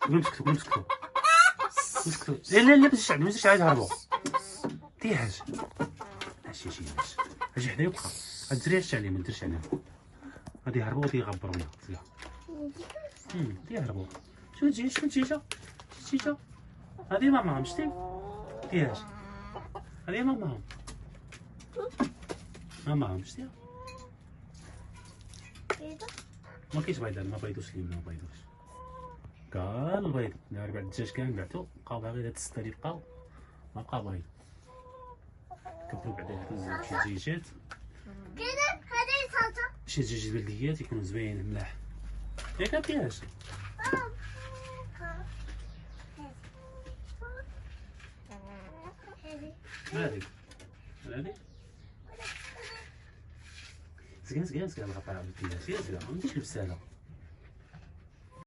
مسكتو لا لا باش ما تزيدش عاد هربوا ديهاج ماشي شي باش اجي حدايا وبقى هاد الدراري اش عليهم ما ديرش عليهم غادي يهربوا غادي يغبروا ليا غادي يهربوا شنو تجي هادي ماماهم شتي ديهاج هادي ماماهم شتي ما كاينش بيضان ما بيضوش اليوم ما بيضوش كاع البيض دار بعد الدجاج كامل بعتو بقاو باغي هاد السته اللي بقاو ما بقى بيض كبروا بعدا هادو شي دجاجات شي دجاج بلديات يكونوا زوينين ملاح ياك مكاينش هادي زكان الغطاء الدجاج زكان ماشي بسالة